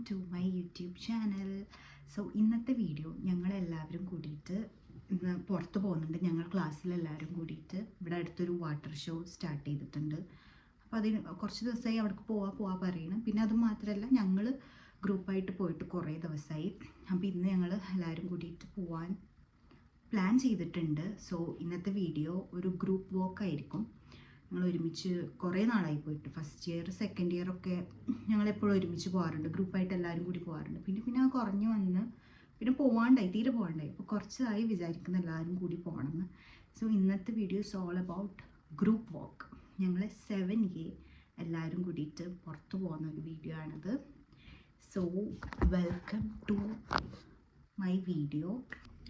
To my YouTube channel. So ഇന്നത്തെ video ഞങ്ങളെല്ലാവരും കൂടിയിട്ട് ഇന്ന് പുറത്ത് പോകുന്നുണ്ട്. ഞങ്ങൾ ക്ലാസ്സിലെല്ലാവരും കൂടിയിട്ട് ഇവിടെ അടുത്തൊരു വാട്ടർ ഷോ സ്റ്റാർട്ട് ചെയ്തിട്ടുണ്ട്. അപ്പോൾ അതിന് കുറച്ച് ദിവസമായി അവിടേക്ക് പോവാ പറയണം. പിന്നെ അത് മാത്രമല്ല ഞങ്ങൾ ഗ്രൂപ്പായിട്ട് പോയിട്ട് കുറേ ദിവസമായി. അപ്പോൾ ഇന്ന് ഞങ്ങൾ എല്ലാവരും കൂടിയിട്ട് പോവാൻ പ്ലാൻ ചെയ്തിട്ടുണ്ട്. സോ ഇന്നത്തെ വീഡിയോ ഒരു ഗ്രൂപ്പ് വോക്ക് ആയിരിക്കും. ഞങ്ങൾ ഒരുമിച്ച് കുറേ നാളായി പോയിട്ട്, ഫസ്റ്റ് ഇയർ സെക്കൻഡ് ഇയർ ഒക്കെ ഞങ്ങളെപ്പോഴും ഒരുമിച്ച് പോകാറുണ്ട്, ഗ്രൂപ്പായിട്ട് എല്ലാവരും കൂടി പോകാറുണ്ട്. പിന്നെ കുറഞ്ഞു വന്ന് പിന്നെ തീരെ പോകാണ്ടായി. അപ്പോൾ കുറച്ചായി വിചാരിക്കുന്ന എല്ലാവരും കൂടി പോകണമെന്ന്. സോ ഇന്നത്തെ video is all about group walk. ഞങ്ങൾ 7A എല്ലാവരും കൂടിയിട്ട് പുറത്ത് പോകുന്ന ഒരു വീഡിയോ ആണിത്. So welcome to my video.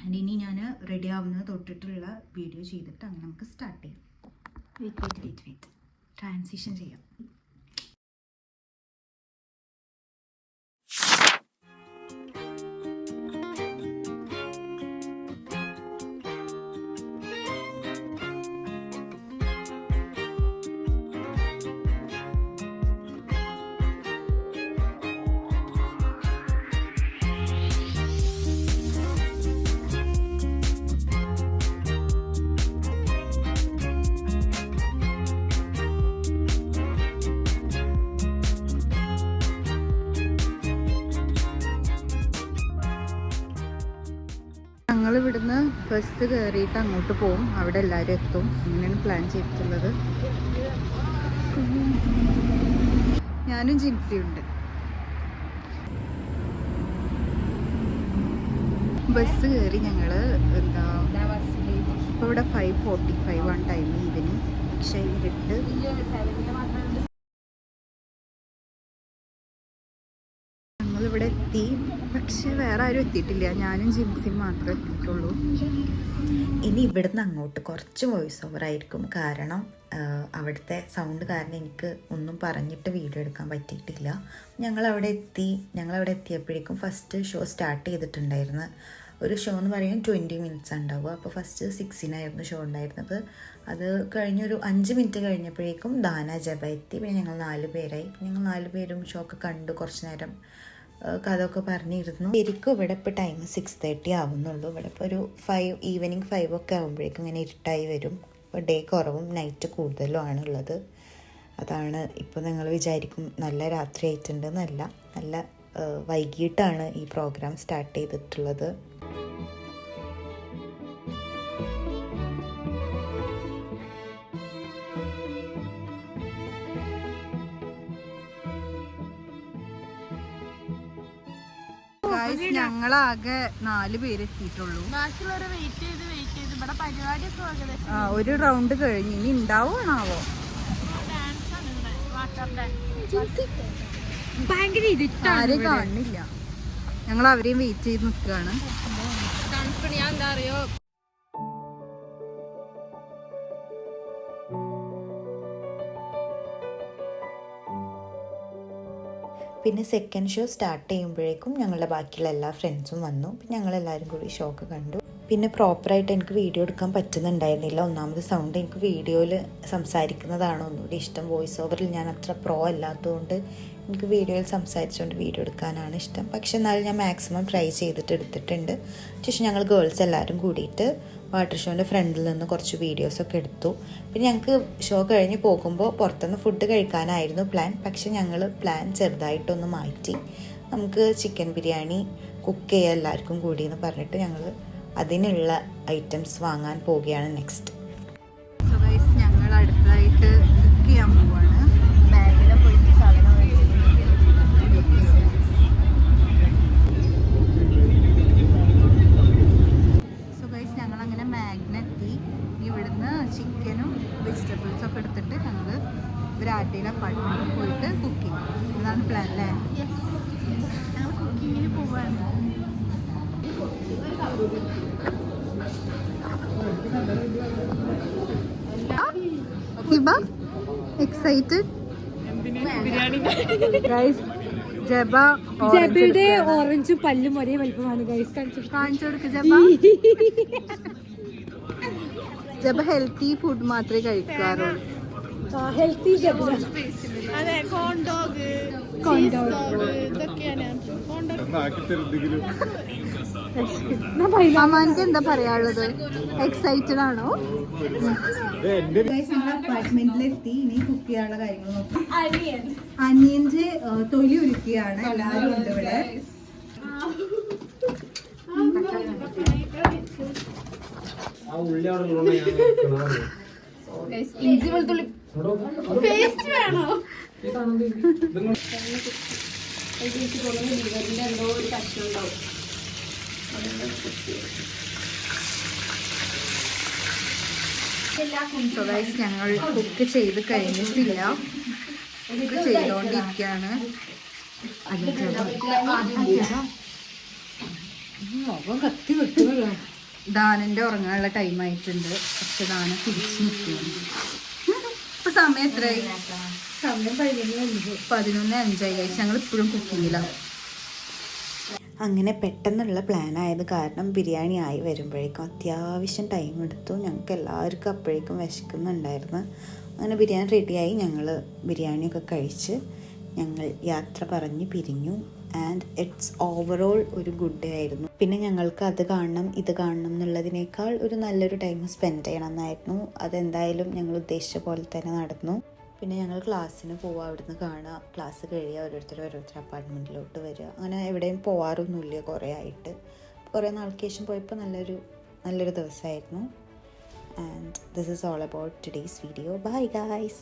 And ഇനി ഞാൻ റെഡി ആവുന്നത് തൊട്ടിട്ടുള്ള വീഡിയോ ചെയ്തിട്ട് അങ്ങനെ നമുക്ക് സ്റ്റാർട്ട് ചെയ്യാം. വെയിറ്റ് ട്രാൻസിഷൻ ചെയ്യാം. ഞങ്ങൾ ഇവിടുന്ന് ബസ് കയറിയിട്ട് അങ്ങോട്ട് പോകും, അവിടെ എല്ലാവരും എത്തും. അങ്ങനെയാണ് പ്ലാൻ ചെയ്തിട്ടുള്ളത്. ഞാനും ജിൻസിയുണ്ട്. ബസ് കയറി ഞങ്ങൾ ഇപ്പോൾ ഇവിടെ 5:45 ആണ് ടൈം, ഈവനിങ്. പക്ഷേ ഇരുട്ട്. ഞങ്ങളിവിടെ എത്തി, പക്ഷെ വേറെ ആരും എത്തിയിട്ടില്ല. ഞാനും ജിൻസിയും മാത്രമേ എത്തിയിട്ടുള്ളൂ. ഇനി ഇവിടുന്ന് അങ്ങോട്ട് കുറച്ച് വോയിസ് ഓവർ ആയിരിക്കും, കാരണം അവിടുത്തെ സൗണ്ട് കാരണം എനിക്ക് ഒന്നും പറഞ്ഞിട്ട് വീഡിയോ എടുക്കാൻ പറ്റിയിട്ടില്ല. ഞങ്ങളവിടെ എത്തിയപ്പോഴേക്കും ഫസ്റ്റ് ഷോ സ്റ്റാർട്ട് ചെയ്തിട്ടുണ്ടായിരുന്നു. ഒരു ഷോ എന്ന് പറയുമ്പോൾ 20 മിനിറ്റ്സ് ഉണ്ടാവുക. അപ്പോൾ ഫസ്റ്റ് 6-നായിരുന്നു ഷോ ഉണ്ടായിരുന്നത്. അത് കഴിഞ്ഞൊരു 5 മിനിറ്റ് കഴിഞ്ഞപ്പോഴേക്കും ദാന ജബ എത്തി. പിന്നെ ഞങ്ങൾ 4 പേരായി. ഞങ്ങൾ 4 പേരും ഷോ ഒക്കെ കണ്ടു, കുറച്ച് നേരം കഥയൊക്കെ പറഞ്ഞിരുന്നു. ശരിക്കും ഇവിടെ ഇപ്പോൾ ടൈം 6:30 ആവുന്നുള്ളൂ. ഇവിടെ ഇപ്പോൾ ഒരു ഈവനിങ് 5 ഒക്കെ ആകുമ്പോഴേക്കും ഇങ്ങനെ ഇരുട്ടായി വരും. ഇപ്പോൾ ഡേ കുറവും നൈറ്റ് കൂടുതലും ആണുള്ളത്. അതാണ് ഇപ്പോൾ നിങ്ങൾ വിചാരിക്കും നല്ല രാത്രി ആയിട്ടുണ്ടെന്നല്ല, നല്ല വൈകിട്ടാണ് ഈ പ്രോഗ്രാം സ്റ്റാർട്ട് ചെയ്തിട്ടുള്ളത്. ഞങ്ങളാകെ 4 പേര് എത്തിയിട്ടുള്ളൂ. ഒരു റൗണ്ട് കഴിഞ്ഞ് ഇനി ഉണ്ടാവുകയാണാവോ? ആരെയും കാണുന്നില്ല. ഞങ്ങൾ അവരെയും വെയിറ്റ് ചെയ്ത് നിൽക്കുകയാണ്. പിന്നെ സെക്കൻഡ് ഷോ സ്റ്റാർട്ട് ചെയ്യുമ്പോഴേക്കും ഞങ്ങളുടെ ബാക്കിയുള്ള എല്ലാ ഫ്രണ്ട്സും വന്നു. പിന്നെ ഞങ്ങളെല്ലാവരും കൂടി ഷോ ഒക്കെ കണ്ടു. പിന്നെ പ്രോപ്പറായിട്ട് എനിക്ക് വീഡിയോ എടുക്കാൻ പറ്റുന്നുണ്ടായിരുന്നില്ല. ഒന്നാമത് സൗണ്ട് എനിക്ക് വീഡിയോയിൽ സംസാരിക്കുന്നതാണ് ഒന്നുകൂടി ഇഷ്ടം. വോയിസ് ഓവറിൽ ഞാൻ അത്ര പ്രോ അല്ലാത്തതുകൊണ്ട് എനിക്ക് വീഡിയോയിൽ സംസാരിച്ചുകൊണ്ട് വീഡിയോ എടുക്കാനാണ് ഇഷ്ടം. പക്ഷെ എന്നാലും ഞാൻ മാക്സിമം ട്രൈ ചെയ്തിട്ട് എടുത്തിട്ടുണ്ട്. ശേഷം ഞങ്ങൾ ഗേൾസ് എല്ലാവരും കൂടിയിട്ട് വാട്ടർ ഷോൻ്റെ ഫ്രണ്ടിൽ നിന്ന് കുറച്ച് വീഡിയോസൊക്കെ എടുത്തു. പിന്നെ ഞങ്ങൾക്ക് ഷോ കഴിഞ്ഞ് പോകുമ്പോൾ പുറത്തുനിന്ന് ഫുഡ് കഴിക്കാനായിരുന്നു പ്ലാൻ. പക്ഷെ ഞങ്ങൾ പ്ലാൻ ചെറുതായിട്ടൊന്ന് മാറ്റി. നമുക്ക് ചിക്കൻ ബിരിയാണി കുക്ക് ചെയ്യാൻ എല്ലാവർക്കും കൂടി എന്ന് പറഞ്ഞിട്ട് ഞങ്ങൾ അതിനുള്ള ഐറ്റംസ് വാങ്ങാൻ പോവുകയാണ് നെക്സ്റ്റ്. സോ ഗൈസ്, ഞങ്ങൾ അടുത്തതായിട്ട് കുക്ക് ചെയ്യാൻ പോവുകയാണ്. ബാഗിൽ പോയിട്ട് സാധനം ചിക്കനും വെജിറ്റബിൾസും ഒക്കെ എടുത്തിട്ട് ഞങ്ങൾ ഒരാട്ടയിലെ അപ്പാർട്ട്മെൻറ്റിൽ പോയിട്ട് കുക്ക് ചെയ്യും. അതാണ് പ്ലാൻ അല്ലേ? ഞങ്ങൾ കുക്കിങ്ങിന് പോവാണ്. Excited guys. ജബയുടെ ഓറഞ്ചും പല്ലും ഒരേ വലിപ്പമാണ് ഗൈസ്. കാണിച്ചു കൊടുക്ക് ജബ. ജബ ഹെൽത്തി ഫുഡ് മാത്രമേ കഴിക്കാറുള്ളൂ. ഹെൽത്തി ജബ്ര അതെ കോണ്ടോഗ് ഇതൊക്കെയാണ് അമ്മാനിക്ക് എന്താ പറയാനുള്ളത്? എക്സൈറ്റഡ് ആണോ? അപ്പാർട്ട്മെന്റിലെത്തി. ഇനി കുക്ക് ചെയ്യാനുള്ള കാര്യങ്ങൾ നോക്കാം. അനിയന്റെ തൊലി ഒരുക്കിയാണ്. എല്ലാവരും ഉണ്ട് ഇവിടെ. ഇഞ്ചി വെളുത്തുള്ളി പേസ്റ്റ് വേണോ? എന്തോ ഒരു കഷ്ണം ഉണ്ടാവും. ഞങ്ങൾ കുക്ക് ചെയ്ത് കഴിഞ്ഞിട്ടില്ല, കുക്ക് ചെയ്തോണ്ടിരിക്കുകയാണ്. ദാനന്റെ ഉറങ്ങാനുള്ള ടൈം ആയിട്ടുണ്ട്. പക്ഷെ ദാന തിരിച്ചു നിൽക്കുകയാണ്. ഇപ്പൊ സമയം എത്രയായി? സമയം 11:05 കഴിച്ച്. ഞങ്ങൾ ഇപ്പോഴും കുക്കിങ്ങിലാണ്. അങ്ങനെ പെട്ടെന്നുള്ള പ്ലാൻ ആയത് കാരണം ബിരിയാണി ആയി വരുമ്പോഴേക്കും അത്യാവശ്യം ടൈം എടുത്തു. ഞങ്ങൾക്ക് എല്ലാവർക്കും അപ്പോഴേക്കും വിശക്കുന്നുണ്ടായിരുന്നു. അങ്ങനെ ബിരിയാണി റെഡിയായി. ഞങ്ങൾ ബിരിയാണിയൊക്കെ കഴിച്ച് ഞങ്ങൾ യാത്ര പറഞ്ഞ് പിരിഞ്ഞു. ആൻഡ് ഇറ്റ്സ് ഓവറോൾ ഒരു ഗുഡ് ഡേ ആയിരുന്നു. പിന്നെ ഞങ്ങൾക്ക് അത് കാണണം ഇത് കാണണം എന്നുള്ളതിനേക്കാൾ ഒരു നല്ലൊരു ടൈം സ്പെൻഡ് ചെയ്യണം എന്നായിരുന്നു. അതെന്തായാലും ഞങ്ങൾ ഉദ്ദേശിച്ച പോലെ തന്നെ നടന്നു. പിന്നെ ഞങ്ങൾ ക്ലാസ്സിന് പോവുക, അവിടുന്ന് കാണുക, ക്ലാസ് കഴിയുക, ഓരോരുത്തർ അപ്പാർട്ട്മെൻറ്റിലോട്ട് വരിക. അങ്ങനെ എവിടെയും പോവാറൊന്നുമില്ല കുറേ ആയിട്ട്. കുറേ നാൾക്ക് ശേഷം പോയപ്പോൾ നല്ലൊരു ദിവസമായിരുന്നു. And this is all about today's video. Bye guys.